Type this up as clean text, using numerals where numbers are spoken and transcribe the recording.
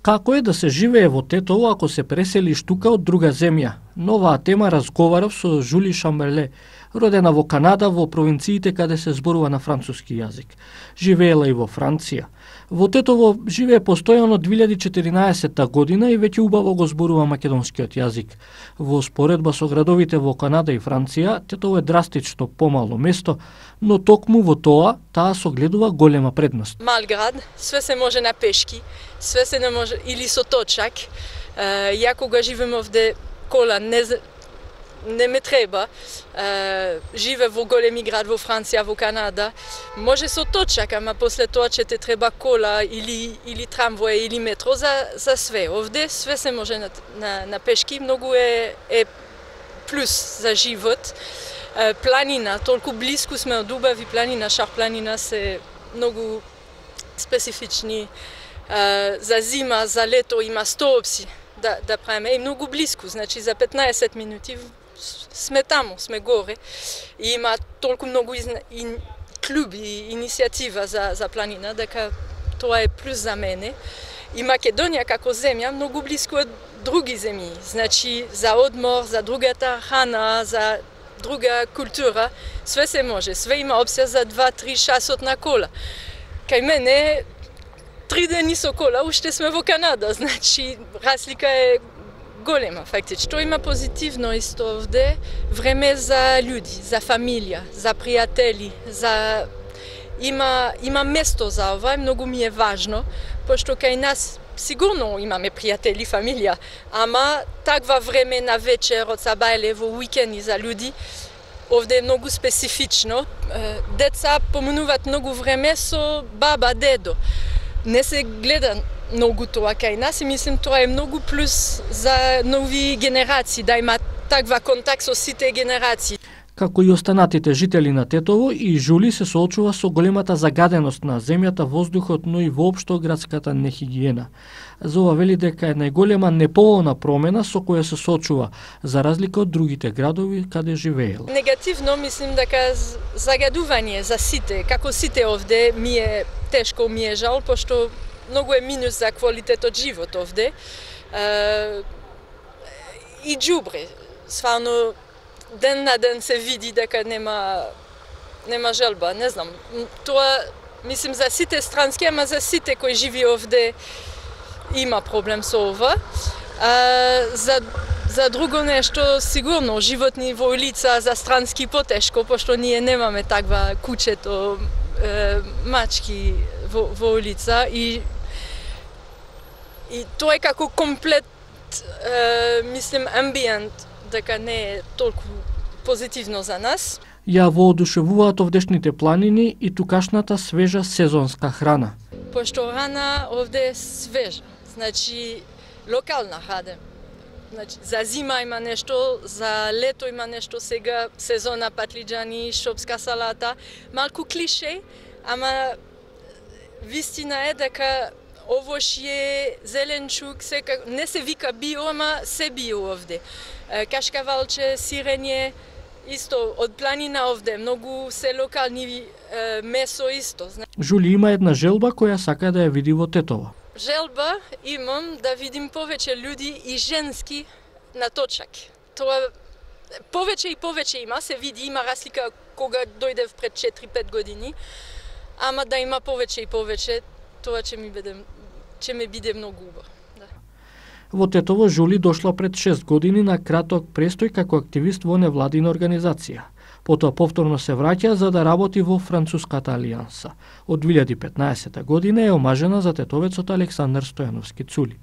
Како е да се живее во Тетово ако се преселиш тука од друга земја? Новаа тема разговарав со Жули Шамберле, родена во Канада во провинциите каде се зборува на француски јазик. Живеела и во Франција. Во Тетово живее постојано од 2014 година и веќе убаво го зборува македонскиот јазик. Во споредба со градовите во Канада и Франција, Тетово е драстично помало место, но токму во тоа, таа согледува голема предност. Мал град, све се може на пешки, све се не може или со точак. Ја кога живеам овде, кола не ме треба. Живе во големи град во Франција, во Канада. Може со точак, ама после тоа ќе те треба кола или трамвој или метро за све. Овде све се може на пешки, многу е плюс за живот. Планина, толку близко сме од убави планина, Шар планина се многу специфични. За зима, за лето има 100 опции да правиме и многу близко, значи за 15 минути сме таму, сме горе. И има толку многу клуби, иницијатива за планина, дека тоа е плюс за мене. И Македонија како земја многу близко од други земји, значи за одмор, за другата храна, за друга култура, све се може, све има опција за 2-3 часот на кола. Кај мене 3 дени со кола, уште сме во Канада, значи разлика е голема фактички. Што има позитивно исто овде, време за луѓе, за фамилија, за пријатели, има место за ова, многу ми е важно, пошто кај нас сигурно имаме пријатели, фамилија, ама таква време на вечер од сабајле во уикенди за луѓе, овде е многу специфично. Деца поминуваат многу време со баба, дедо. Не се гледа многу тоа кај нас и мислим тоа е многу плюс за нови генерации, да има таква контакт со сите генерации. Како и останатите жители на Тетово, и Жули се соочува со големата загаденост на земјата, воздухот, но и воопшто градската нехигиена. За ова вели дека е најголема неповолна промена со која се соочува, за разлика од другите градови каде живеел. Негативно мислим дека загадување за сите, како сите овде, ми е тешко, ми е жал, пошто многу е минус за квалитетот живот овде. И џубре, стварно, ден на ден се види дека нема желба, не знам. Тоа, мислим, за сите странски, ама за сите кои живи овде има проблем со ова. За друго нешто, сигурно, животни во улица за странски потешко, пошто ние немаме таква кучето, мачки во улица и тоа е како комплет, мислим, амбиент, дека не е толку позитивно за нас. Ја воодушевуваат овдешните планини и тукашната свежа сезонска храна. Пошто храна овде е свежа, значи локална храна. Значи, за зима има нешто, за лето има нешто, сега сезона патлиџани, шопска салата, малку клише, ама вистина е дека овошје, зеленчук, не се вика био, ама се био овде. Кашкавалче, сирење, исто од планина овде, многу се локални месо исто. Жули има една желба која сака да ја види во Тетово. Желба имам да видим повеќе луѓе и женски на точак. Тоа повеќе и повеќе има, се види, има разлика кога дојдев пред 4-5 години, ама да има повеќе и повеќе, тоа ќе ми биде многу убаво. Во Тетово Жули дошла пред 6 години на краток престој како активист во невладина организација. Потоа повторно се враќа за да работи во Француската алијанса. Од 2015 година е омажена за тетовецот Александар Стојановски Цули.